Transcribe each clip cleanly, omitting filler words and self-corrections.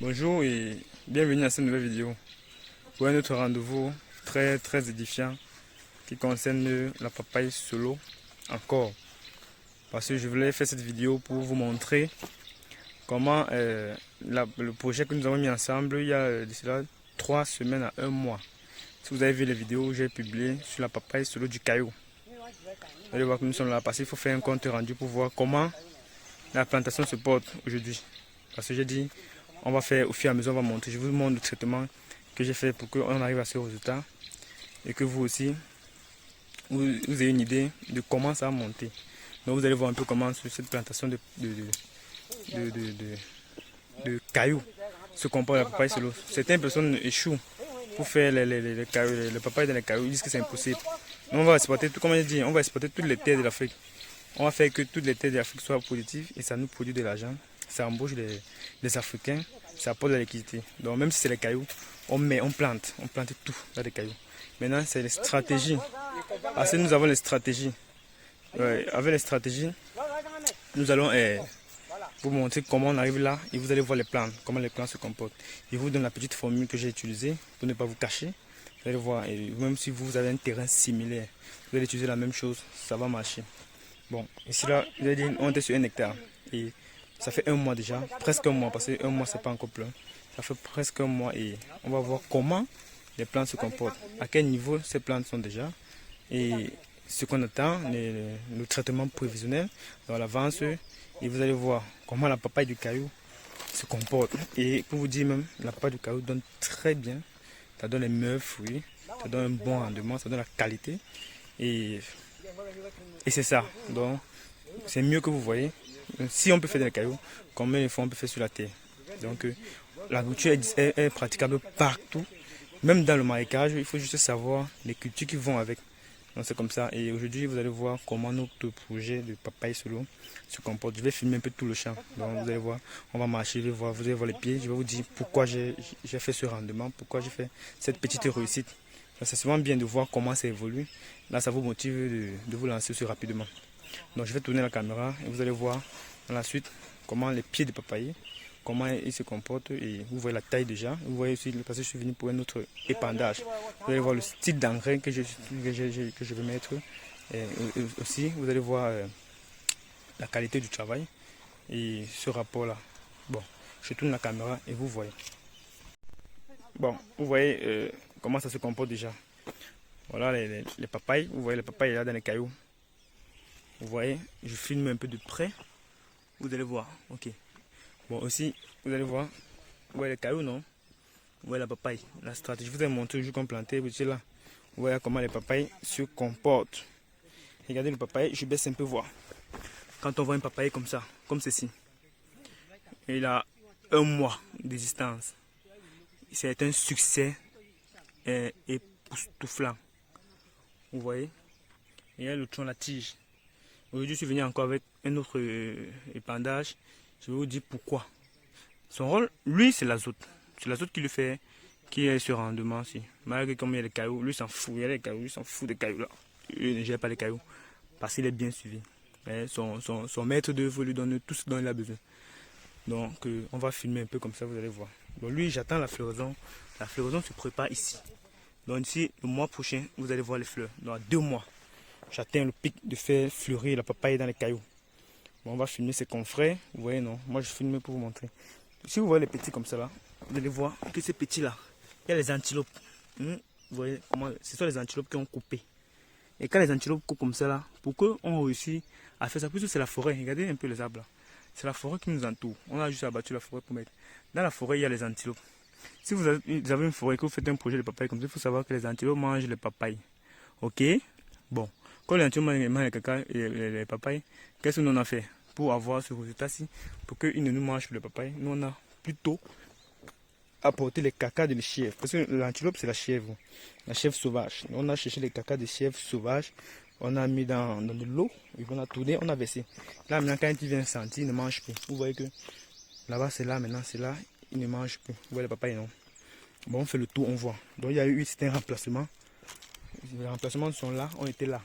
Bonjour et bienvenue à cette nouvelle vidéo pour un autre rendez-vous très édifiant qui concerne la papaye solo encore. Parce que je voulais faire cette vidéo pour vous montrer comment le projet que nous avons mis ensemble il y a de cela 3 semaines à 1 mois. Si vous avez vu les vidéos que j'ai publiées sur la papaye solo du caillou, vous allez voir que nous sommes là parce qu'il faut faire un compte rendu pour voir comment la plantation se porte aujourd'hui. Parce que j'ai dit, on va faire au fur et à mesure, on va montrer. Je vous montre le traitement que j'ai fait pour qu'on arrive à ce résultat. Et que vous aussi, vous ayez une idée de comment ça va monter. Donc vous allez voir un peu comment cette plantation de cailloux se comporte la papaye solo. Certaines personnes échouent pour faire le papaye dans les cailloux. Ils disent que c'est impossible. Donc on va exporter, comme je dis, on va exporter toutes les terres de l'Afrique. On va faire que toutes les terres de l'Afrique soient positives et ça nous produit de l'argent. Ça embauche les Africains, ça apporte de la liquidité. Donc même si c'est les cailloux, on plante tout dans des cailloux. Maintenant c'est les stratégies. Parce que nous avons les stratégies. Avec les stratégies, nous allons vous montrer comment on arrive là et vous allez voir les plants, comment les plants se comportent. Je vous donne la petite formule que j'ai utilisée pour ne pas vous cacher. Vous allez voir, et même si vous avez un terrain similaire, vous allez utiliser la même chose, ça va marcher. Bon, ici là, on était sur 1 hectare et ça fait 1 mois déjà, presque 1 mois, parce que 1 mois c'est pas encore plein. Ça fait presque 1 mois et on va voir comment les plantes se comportent, à quel niveau ces plantes sont déjà et ce qu'on attend, le traitement prévisionnel dans l'avance et vous allez voir comment la papaye du caillou se comporte. Et pour vous dire même, la papaye du caillou donne très bien, ça donne les meilleurs fruits, ça donne un bon rendement, ça donne la qualité et c'est ça. Donc c'est mieux que vous voyez. Si on peut faire des cailloux, combien de fois on peut faire sur la terre. Donc l'agriculture est praticable partout, même dans le marécage. Il faut juste savoir les cultures qui vont avec. Donc c'est comme ça. Et aujourd'hui vous allez voir comment notre projet de papaye solo se comporte. Je vais filmer un peu tout le champ. Donc vous allez voir, on va marcher, vous allez voir les pieds. Je vais vous dire pourquoi j'ai fait ce rendement, pourquoi j'ai fait cette petite réussite. C'est souvent bien de voir comment ça évolue. Là ça vous motive de vous lancer aussi rapidement. Donc je vais tourner la caméra et vous allez voir dans la suite comment les pieds de papaye, comment ils se comportent et vous voyez la taille déjà. Vous voyez aussi, parce que je suis venu pour un autre épandage. Vous allez voir le style d'engrais que je vais mettre. Et aussi vous allez voir la qualité du travail et ce rapport là. Bon, je tourne la caméra et vous voyez. Bon, vous voyez comment ça se comporte déjà. Voilà les papayes, vous voyez les papayes là dans les cailloux. Vous voyez, je filme un peu de près. Vous allez voir, ok. Bon, aussi, vous allez voir. Vous voyez les cailloux, non? Vous voyez la papaye, la stratégie. Je vous ai montré le jour qu'on plantait, vous étiez là. Vous voyez comment les papayes se comportent. Regardez le papaye, je baisse un peu voir. Quand on voit un papaye comme ça, comme ceci, il a 1 mois d'existence. C'est un succès époustouflant. Vous voyez? Il y a le tronc, la tige. Aujourd'hui, je suis venu encore avec un autre épandage. Je vais vous dire pourquoi. Son rôle, lui, c'est l'azote. C'est l'azote qui lui fait, qui est ce rendement-ci. Malgré comme il y a les cailloux, lui s'en fout. Il y a les cailloux, lui s'en fout des cailloux là. Il ne gère pas les cailloux parce qu'il est bien suivi. Mais son maître d'œuvre lui donne tout ce dont il a besoin. Donc, on va filmer un peu comme ça, vous allez voir. Donc, lui, j'attends la floraison. La floraison se prépare ici. Donc, ici, le mois prochain, vous allez voir les fleurs. Dans 2 mois. J'atteins le pic de faire fleurir la papaye dans les cailloux. Bon, on va filmer ses confrères. Vous voyez, non? Moi, je filme pour vous montrer. Si vous voyez les petits comme ça, là, vous allez voir que ces petits-là, il y a les antilopes. Vous voyez comment? Ce sont les antilopes qui ont coupé. Et quand les antilopes coupent comme ça, là, pour qu'on réussisse à faire ça, puisque c'est la forêt. Regardez un peu les arbres, là. C'est la forêt qui nous entoure. On a juste abattu la forêt pour mettre. Dans la forêt, il y a les antilopes. Si vous avez une forêt et que vous faites un projet de papaye comme ça, il faut savoir que les antilopes mangent les papayes. Ok? Bon. Quand les antilopes mangent les papayes, qu'est-ce que nous on a fait pour avoir ce résultat-ci? Pour qu'ils ne nous mangent plus les papayes, nous on a plutôt apporté les cacas de la chèvre. Parce que l'antilope c'est la chèvre sauvage. On a cherché les cacas de chèvre sauvage, on a mis dans de l'eau, et on a tourné, on a versé. Là maintenant quand il vient sentir, il ne mange plus. Vous voyez que là-bas c'est là, maintenant c'est là, il ne mange plus. Vous voyez les papayes non? Bon on fait le tour, on voit. Donc il y a eu un remplacement. Les remplacements sont là, on était là.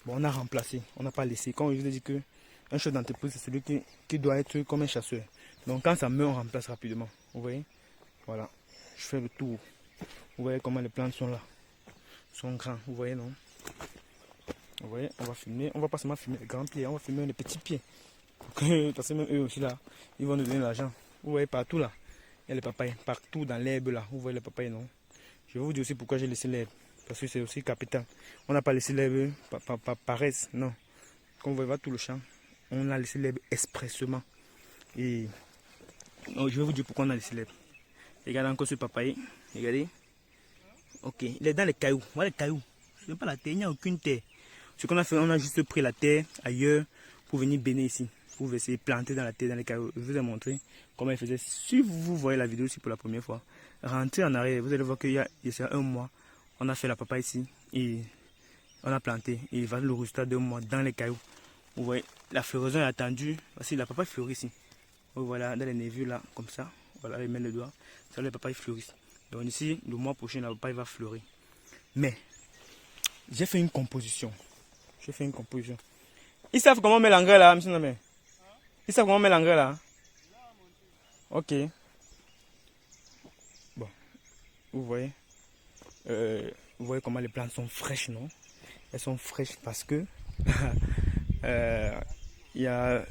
Bon, on a remplacé, on n'a pas laissé. Quand je vous ai dit qu'un chef d'entreprise, c'est celui qui doit être comme un chasseur. Donc quand ça meurt, on remplace rapidement. Vous voyez? Voilà. Je fais le tour. Vous voyez comment les plantes sont là. Sont grands. Vous voyez, non? Vous voyez, on va filmer. On va pas seulement filmer les grands pieds, on va filmer les petits pieds. Parce que même eux aussi là, ils vont nous donner l'argent. Vous voyez partout là. Il y a les papayes. Partout dans l'herbe là. Vous voyez les papayes, non? Je vais vous dire aussi pourquoi j'ai laissé l'herbe. Parce que c'est aussi capital. On n'a pas laissé l'herbe par paresse. Non. Comme vous voyez tout le champ, on a laissé l'herbe expressément. Et donc, je vais vous dire pourquoi on a laissé l'herbe. Regardez encore ce papaye. Regardez. Ok. Il est dans les cailloux. Voilà les cailloux. Ce n'est pas la terre. Il n'y a aucune terre. Ce qu'on a fait, on a juste pris la terre ailleurs pour venir baigner ici. Pour essayer de planter dans la terre, dans les cailloux. Je vous ai montré comment il faisait. Si vous voyez la vidéo ici pour la première fois, rentrez en arrière. Vous allez voir qu'il y a un mois, on a fait la papaye ici. Et on a planté. Et il va le résultat de mois dans les cailloux. Vous voyez, la floraison est attendue. Voici la papaye fleurit ici. Voilà, dans les nervures là, comme ça. Voilà, il met le doigt. Ça, les papayes fleurissent. Donc ici, le mois prochain, la papaye va fleurir. Mais, j'ai fait une composition. Ils savent comment on met l'engrais là, monsieur Namé? Ils savent comment on met l'engrais là? Ok. Bon, vous voyez. Vous voyez comment les plantes sont fraîches, non? Elles sont fraîches parce que il y a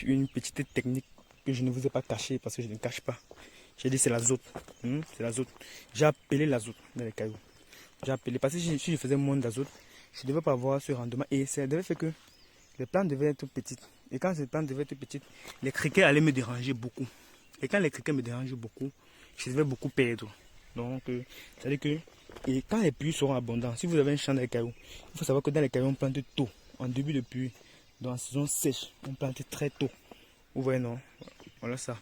une petite technique que je ne vous ai pas cachée parce que je ne cache pas. J'ai dit c'est l'azote. C'est l'azote. J'ai appelé l'azote dans les cailloux. J'ai appelé parce que si je faisais moins d'azote, je ne devais pas avoir ce rendement. Et ça devait faire que les plantes devaient être petites. Et quand ces plantes devaient être petites, les criquets allaient me déranger beaucoup. Et quand les criquets me dérangent beaucoup, je devais beaucoup perdre. Donc, ça veut dire que et quand les pluies seront abondantes, si vous avez un champ dans les cailloux, il faut savoir que dans les cailloux, on plante tôt, en début de pluie. Dans la saison sèche, on plante très tôt. Vous voyez, non? Voilà ça.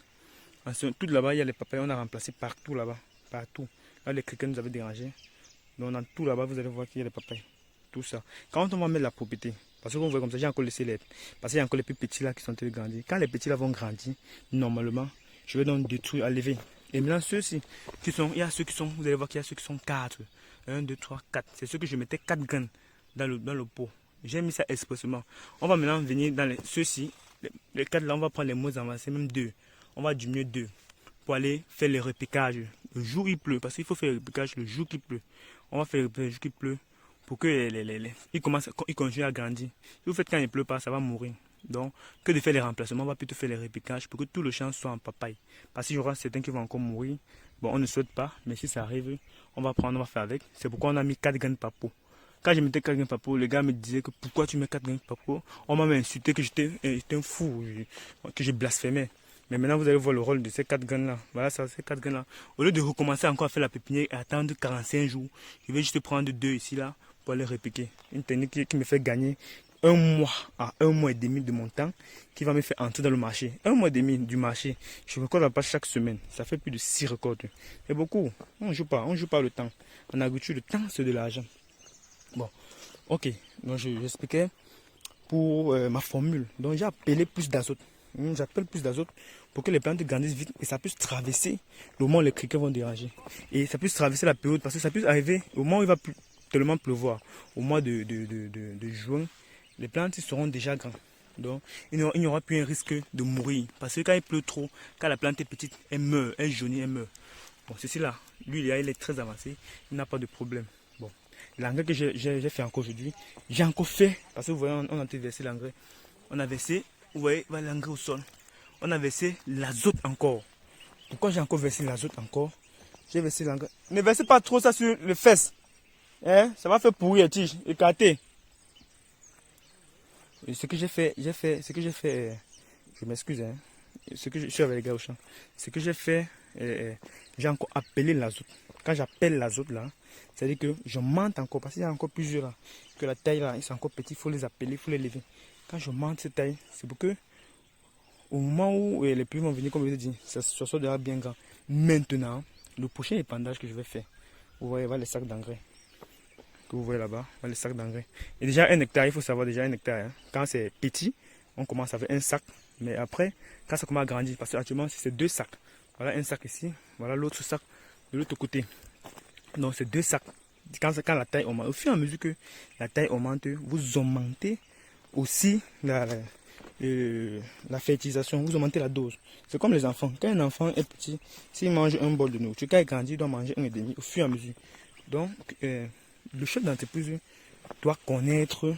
Tout là-bas, il y a les papayes, on a remplacé partout là-bas. Partout. Là, les criquets nous avaient dérangé. Donc, dans tout là-bas, vous allez voir qu'il y a les papayes. Tout ça. Quand on va mettre la propriété, parce que vous voyez comme ça, j'ai encore laissé les. Parce qu'il y a encore les plus petits là qui sont en train de grandir. Quand les petits là vont grandir, normalement, je vais donc détruire, enlever. Et maintenant, ceux-ci, il y a ceux qui sont, vous allez voir qu'il y a ceux qui sont 4. 1, 2, 3, 4. C'est ceux que je mettais 4 graines dans le pot. J'ai mis ça expressément. On va maintenant venir dans ceux-ci. Les 4 là, on va prendre les mots avancés, même 2. On va diminuer 2 pour aller faire le repiquage. Le jour il pleut, parce qu'il faut faire le repiquage le jour qu'il pleut. On va faire le repiquage le jour qu'il pleut pour que il continue à grandir. Si vous faites quand il ne pleut pas, ça va mourir. Donc, que de faire les remplacements, on va plutôt faire les repiquages pour que tout le champ soit en papaye. Parce qu'il y aura certains qui vont encore mourir. Bon, on ne souhaite pas, mais si ça arrive, on va prendre, on va faire avec. C'est pourquoi on a mis 4 graines par pot. Quand je mettais 4 graines par pot, les gars me disaient que pourquoi tu mets 4 graines par pot. On m'a insulté que j'étais un fou, que j'ai blasphémé. Mais maintenant, vous allez voir le rôle de ces 4 graines là. Voilà ça, ces 4 graines là. Au lieu de recommencer encore à faire la pépinière et attendre 45 jours, je vais juste prendre 2 ici là pour aller repiquer. Une technique qui me fait gagner un mois à 1 mois et demi de mon temps, qui va me faire entrer dans le marché. 1 mois et demi du marché. Je recorde la page chaque semaine. Ça fait plus de 6 records. C'est beaucoup. On joue pas le temps. En agriculture, le temps c'est de l'argent. Bon, ok. Donc j'expliquais pour ma formule. Donc j'ai appelé plus d'azote. J'appelle plus d'azote pour que les plantes grandissent vite et ça puisse traverser le moment où les criquets vont déranger. Et ça puisse traverser la période parce que ça puisse arriver au moment où il va tellement pleuvoir. Au mois de juin, les plantes seront déjà grandes. Donc il n'y aura plus un risque de mourir. Parce que quand il pleut trop, quand la plante est petite, elle meurt, elle jaunit, elle meurt. Bon, ceci là, lui il est très avancé, il n'a pas de problème. Bon, l'engrais que j'ai fait encore aujourd'hui, j'ai encore fait, parce que vous voyez, on a versé l'engrais. On a versé, vous voyez, l'engrais au sol. On a versé l'azote encore. Pourquoi j'ai encore versé l'azote encore? J'ai versé l'engrais. Ne versez pas trop ça sur les fesses. Hein? Ça va faire pourrir les tiges, écarter. Et ce que j'ai fait, je m'excuse, hein. Ce que je suis avec les gars au champ. Ce que j'ai fait, j'ai encore appelé l'azote. Quand j'appelle l'azote là, c'est-à-dire que je monte encore, parce qu'il y a encore plusieurs là, que la taille là, ils sont encore petits, il faut les appeler, il faut les lever. Quand je monte cette taille, c'est pour que, au moment où les pluies vont venir, comme je l'ai dit, ça soit déjà bien grand. Maintenant, le prochain épandage que je vais faire, vous voyez, les sacs d'engrais. Que vous voyez là-bas, les sacs d'engrais. Et déjà 1 hectare, il faut savoir déjà 1 hectare. Hein. Quand c'est petit, on commence avec 1 sac. Mais après, quand ça commence à grandir, parce qu'actuellement c'est 2 sacs. Voilà 1 sac ici, voilà l'autre sac de l'autre côté. Donc c'est 2 sacs. Quand la taille augmente, au fur et à mesure que la taille augmente, vous augmentez aussi la fertilisation, vous augmentez la dose. C'est comme les enfants. Quand un enfant est petit, s'il mange un bol de nourriture, quand il grandit, il doit manger 1,5 au fur et à mesure. Donc, le chef d'entreprise doit connaître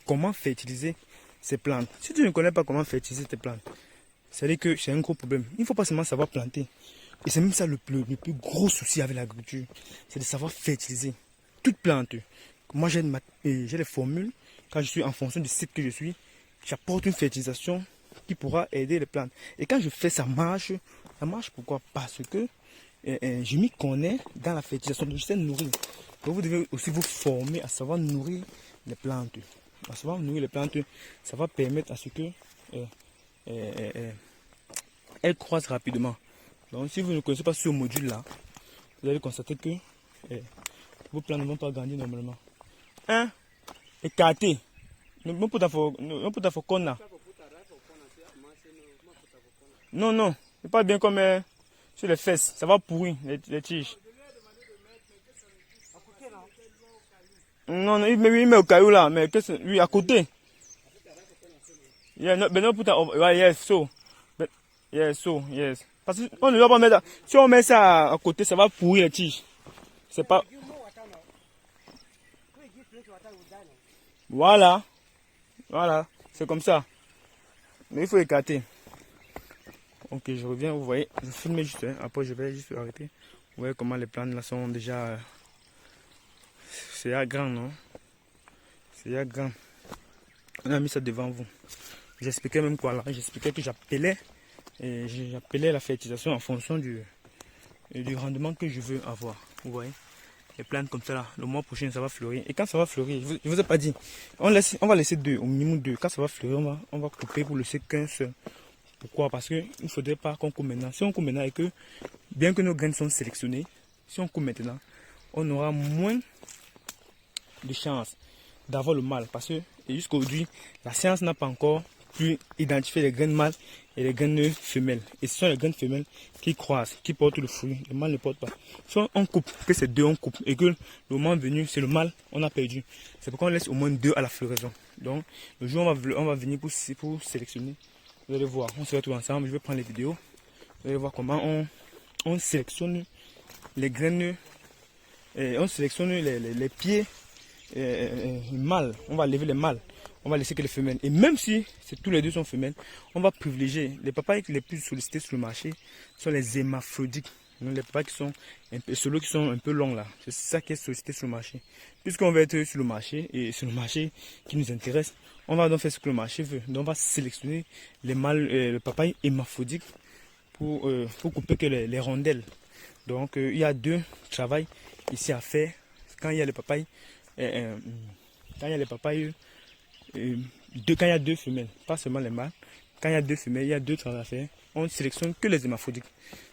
comment fertiliser ses plantes. Si tu ne connais pas comment fertiliser tes plantes, c'est-à-dire que c'est un gros problème. Il ne faut pas seulement savoir planter. Et c'est même ça le plus gros souci avec l'agriculture. C'est de savoir fertiliser toute plante. Moi, j'ai les formules. Quand je suis en fonction du site que je suis, j'apporte une fertilisation qui pourra aider les plantes. Et quand je fais ça marche. Ça marche pourquoi? Parce que je m'y connais dans la fertilisation. Je sais nourrir. Donc vous devez aussi vous former à savoir nourrir les plantes. À savoir nourrir les plantes, ça va permettre à ce que elles croissent rapidement. Donc si vous ne connaissez pas ce module-là, vous allez constater que vos plantes ne vont pas grandir normalement. Hein? Écarté. Non, non, c'est pas bien comme sur les fesses, ça va pourrir les tiges. Non, non, il met au caillou là, mais oui, à côté. Yeah, no, but no put that over. Right, yes, so. But, yes, so, yes. Parce qu'on ne doit pas mettre. Si on met ça à côté, ça va pourrir les tiges. C'est pas. Voilà. Voilà. C'est comme ça. Mais il faut écarter. Ok, je reviens, vous voyez. Je filme juste, hein. Après je vais juste arrêter. Vous voyez comment les plantes là sont déjà. C'est à grand, non? C'est à grand. On a mis ça devant vous. J'expliquais même quoi là. J'expliquais que j'appelais la fertilisation en fonction du rendement que je veux avoir. Vous voyez, les plantes comme ça là, le mois prochain ça va fleurir. Et quand ça va fleurir, je vous ai pas dit, on va laisser deux, au minimum deux. Quand ça va fleurir, on va couper pour laisser qu'un seul. Pourquoi? Parce qu'il ne faudrait pas qu'on coupe maintenant. Si on coupe maintenant et que, bien que nos graines sont sélectionnées, si on coupe maintenant, on aura moins de chances d'avoir le mâle. Parce que jusqu'à aujourd'hui, la science n'a pas encore pu identifier les graines mâles et les graines femelles. Et ce sont les graines femelles qui croissent, qui portent le fruit. Le mâle ne porte pas. Si on coupe, que c'est deux, on coupe, et que le moment venu, c'est le mâle, on a perdu. C'est pourquoi on laisse au moins deux à la floraison. Donc, le jour où on va venir pour sélectionner, vous allez voir, on se retrouve ensemble, je vais prendre les vidéos. Vous allez voir comment on sélectionne les graines, on sélectionne les pieds mâles. On va lever les mâles. On va laisser que les femelles. Et même si tous les deux sont femelles, on va privilégier les papayes les plus sollicités sur le marché sont les hermaphrodites. Donc les papayes qui sont ceux qui sont un peu longs là. C'est ça qui est sollicité sur le marché. Puisqu'on va être sur le marché et sur le marché qui nous intéresse, on va donc faire ce que le marché veut. Donc on va sélectionner les mâles, le papaye hermaphrodite pour couper que les rondelles. Donc il y a deux travaux ici à faire quand il y a les papayes. Quand il y a les papayes. Quand il y a deux femelles, pas seulement les mâles, quand il y a deux femelles, il y a deux travaux à faire. On sélectionne que les hermaphrodites.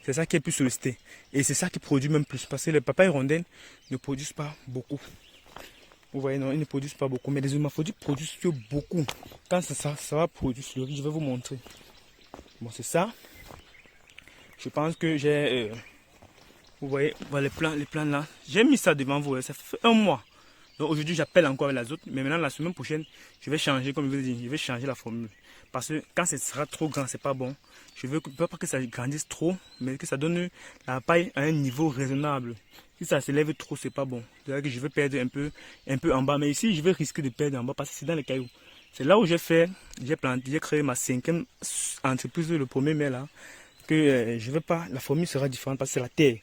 C'est ça qui est plus sollicité. Et c'est ça qui produit même plus. Parce que les papayes rondelles ne produisent pas beaucoup. Vous voyez, non, ils ne produisent pas beaucoup. Mais les hermaphrodites produisent beaucoup. Quand ça va produire fleurir, je vais vous montrer. Bon, c'est ça. Je pense que j'ai. Vous voyez, les plants là. J'ai mis ça devant vous. Ça fait un mois. Donc aujourd'hui, j'appelle encore avec l'azote, mais maintenant la semaine prochaine, je vais changer, comme je vous ai dit, je vais changer la formule. Parce que quand ce sera trop grand, c'est pas bon. Je veux pas que ça grandisse trop, mais que ça donne la paille à un niveau raisonnable. Si ça s'élève trop, c'est pas bon. C'est-à-dire que je vais perdre un peu en bas, mais ici, je vais risquer de perdre en bas parce que c'est dans les cailloux. C'est là où j'ai créé ma 5e entreprise le 1er mai là, que je vais pas, la formule sera différente parce que c'est la terre.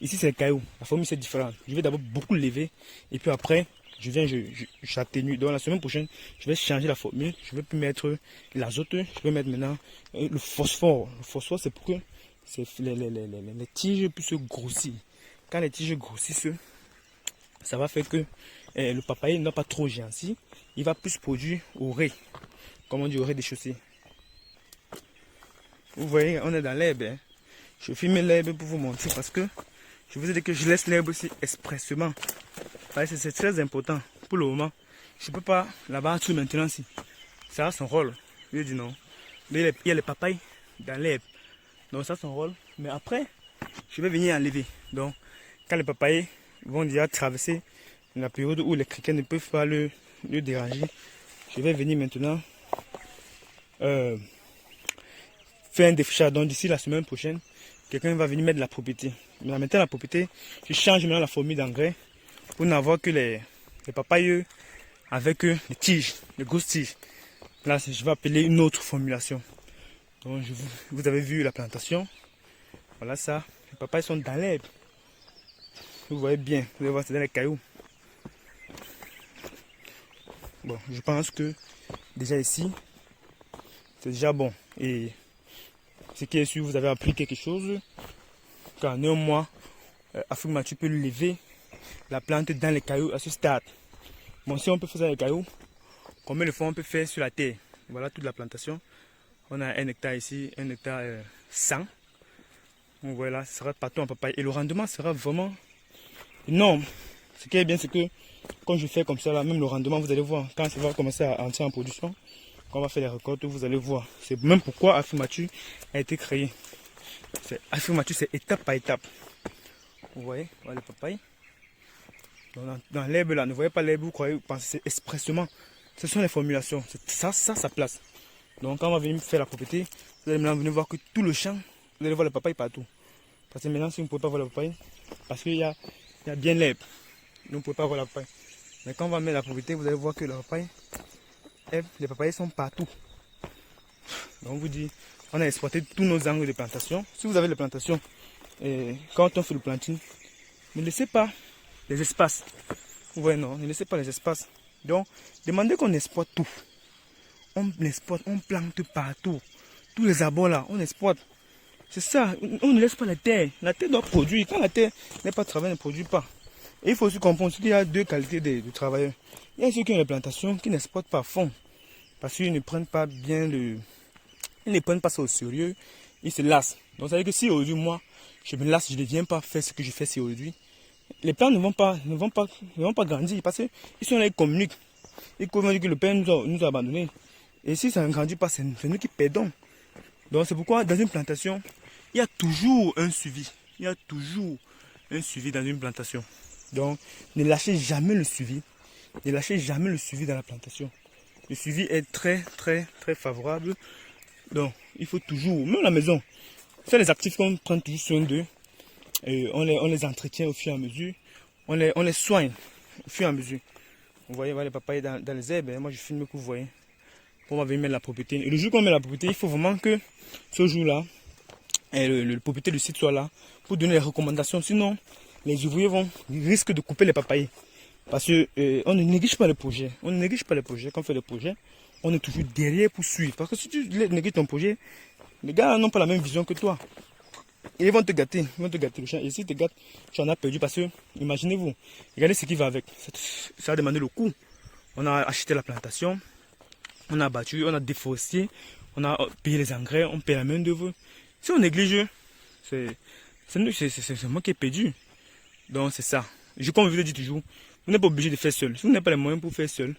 Ici, c'est le caillou. La formule, c'est différent. Je vais d'abord beaucoup lever et puis après, j'atténue. Donc la semaine prochaine, je vais changer la formule. Je vais plus mettre l'azote. Je vais mettre maintenant le phosphore. Le phosphore, c'est pour que les tiges puissent grossir. Quand les tiges grossissent, ça va faire que le papayer n'a pas trop gentil. Il va plus produire au rez. Comme on dit, au rez des chaussées. Vous voyez, on est dans l'herbe. Hein. Je filme l'herbe pour vous montrer parce que je vous ai dit que je laisse l'herbe aussi expressément. C'est très important pour le moment. Je ne peux pas la battre maintenant si. Ça a son rôle. Je dis non. Mais il y a les papayes dans l'herbe. Donc ça a son rôle. Mais après, je vais venir enlever. Donc quand les papayes vont déjà traverser la période où les criquets ne peuvent pas le déranger, je vais venir maintenant faire un défrichage. Donc d'ici la semaine prochaine, quelqu'un va venir mettre de la propriété. Mais en mettant la propriété, je change maintenant la formule d'engrais pour n'avoir que les papayes avec les tiges, les grosses tiges. Là, je vais appeler une autre formulation. Donc vous avez vu la plantation. Voilà ça. Les papayes sont dans l'herbe. Vous voyez bien. Vous allez voir, c'est dans les cailloux. Bon, je pense que déjà ici, c'est déjà bon. Et ce qui est sûr, vous avez appris quelque chose. Car en un mois, Afrique Mathieu peut lever la plante dans les cailloux à ce stade. Bon, si on peut faire ça dans les cailloux, combien de fois on peut faire sur la terre? Voilà toute la plantation. On a 1 hectare ici, 1 hectare 100. Donc voilà, ce sera partout en papaye. Et le rendement sera vraiment énorme. Ce qui est bien, c'est que quand je fais comme ça, là, même le rendement, vous allez voir, quand ça va commencer à entrer en production, quand on va faire les récoltes, vous allez voir. C'est même pourquoi Afrique Mathieu a été créé. Afrique Mathieu, c'est étape par étape. Vous voyez, voilà les papayes. Dans l'herbe là, ne voyez pas l'herbe, vous croyez, vous pensez c'est expressément. Ce sont les formulations. Ça place. Donc quand on va venir faire la propriété, vous allez maintenant venir voir que tout le champ, vous allez voir les papayes partout. Parce que maintenant, si vous ne pouvez pas voir les papayes, parce qu'il y a bien l'herbe, vous ne pouvez pas voir la papaye. Mais quand on va mettre la propriété, vous allez voir que la papaye, les papayes sont partout. Donc on vous dit, on a exploité tous nos angles de plantation. Si vous avez les plantations, quand on fait le planting, ne laissez pas les espaces. Vous voyez, non, ne laissez pas les espaces. Donc, demandez qu'on exploite tout. On exploite, on plante partout. Tous les abords là, on exploite. C'est ça, on ne laisse pas la terre. La terre doit produire. Quand la terre n'est pas travaillée, elle ne produit pas. Et il faut aussi comprendre qu'il y a deux qualités de travailleurs. Il y a ceux qui ont les plantations qui n'exploitent pas à fond. Parce qu'ils ne prennent pas bien le... Ils ne prennent pas ça au sérieux. Ils se lassent. Donc ça veut dire que si aujourd'hui, moi, je me lasse, je ne viens pas faire ce que je fais si aujourd'hui, les plants ne vont pas grandir parce qu'ils sont là, ils communiquent. Ils communiquent que le Père nous a abandonnés. Et si ça ne grandit pas, c'est nous qui perdons. Donc c'est pourquoi dans une plantation, il y a toujours un suivi. Il y a toujours un suivi dans une plantation. Donc ne lâchez jamais le suivi. Ne lâchez jamais le suivi dans la plantation. Le suivi est très favorable. Donc il faut toujours, même la maison, c'est les actifs qu'on prend toujours soin d'eux. On les entretient au fur et à mesure. On les soigne au fur et à mesure. Vous voyez, les papayes dans les herbes. Moi je filme que vous voyez. On va venir mettre la propriété. Et le jour qu'on met la propriété, il faut vraiment que ce jour-là, le propriétaire du site soit là pour donner les recommandations. Sinon, les ouvriers risquent de couper les papayes. Parce que on ne néglige pas le projet. On ne néglige pas le projet. Quand on fait le projet, on est toujours derrière pour suivre. Parce que si tu négliges ton projet, les gars n'ont pas la même vision que toi. Et ils vont te gâter. Ils vont te gâter le champ. Et si te gâtent, tu en as perdu. Parce que, imaginez-vous, regardez ce qui va avec. Ça a demandé le coût. On a acheté la plantation. On a battu, on a déforesté, on a payé les engrais, on paye la main d'œuvre. Si on néglige, c'est moi qui ai perdu. Donc c'est ça. Comme je vous le dis toujours, vous n'êtes pas obligé de faire seul. Si vous n'avez pas les moyens pour faire seul,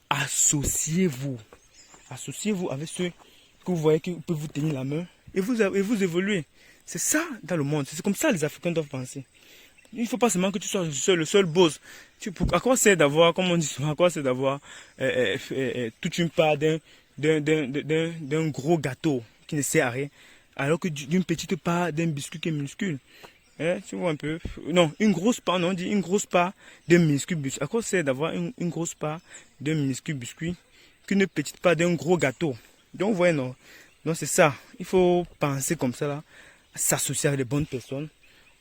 associez-vous. Associez-vous avec ceux que vous voyez qui peuvent vous tenir la main et vous évoluer. C'est ça dans le monde. C'est comme ça que les Africains doivent penser. Il ne faut pas seulement que tu sois le seul boss. À quoi c'est d'avoir, comme on dit souvent, à quoi c'est d'avoir toute une part d'un gros gâteau qui ne sert à rien, alors que d'une petite part d'un biscuit qui est minuscule. Tu vois un peu. Non, une grosse part, non, on dit une grosse part d'un minuscule biscuit. À quoi c'est d'avoir une grosse part d'un minuscule biscuit qu'une petite part d'un gros gâteau. Donc, vous voyez, non. Donc, c'est ça. Il faut penser comme ça, là, s'associer avec les bonnes personnes,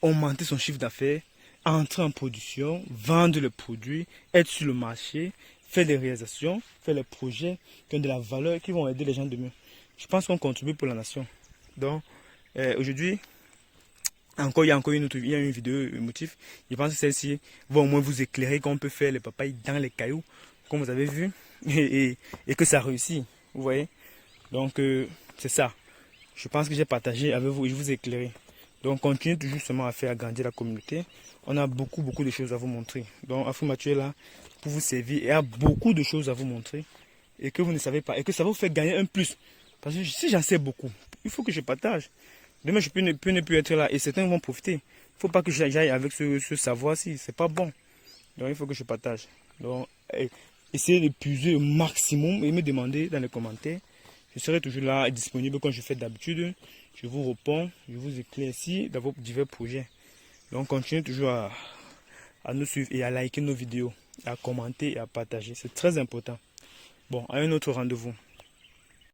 augmenter son chiffre d'affaires, entrer en production, vendre le produit, être sur le marché, faire des réalisations, faire les projets qui ont de la valeur, qui vont aider les gens demain. Je pense qu'on contribue pour la nation. Donc, aujourd'hui, il y a une vidéo motif. Je pense que celle-ci va au moins vous éclairer qu'on peut faire les papayes dans les cailloux, comme vous avez vu, et que ça réussit. Vous voyez? Donc, c'est ça. Je pense que j'ai partagé avec vous et je vous ai éclairé. Donc, continuez toujours seulement à faire agrandir la communauté. On a beaucoup de choses à vous montrer. Donc, Afrique Mathieu est là pour vous servir et il y a beaucoup de choses à vous montrer et que vous ne savez pas et que ça va vous faire gagner un plus. Parce que si j'en sais beaucoup, il faut que je partage. Demain, je peux ne plus être là et certains vont profiter. Il ne faut pas que j'aille avec ce savoir-ci. C'est pas bon. Donc, il faut que je partage. Donc, essayez de puiser au maximum et me demander dans les commentaires. Je serai toujours là, disponible comme je fais d'habitude. Je vous réponds, je vous éclaircis dans vos divers projets. Donc continuez toujours à nous suivre et à liker nos vidéos, à commenter et à partager. C'est très important. Bon, à un autre rendez-vous.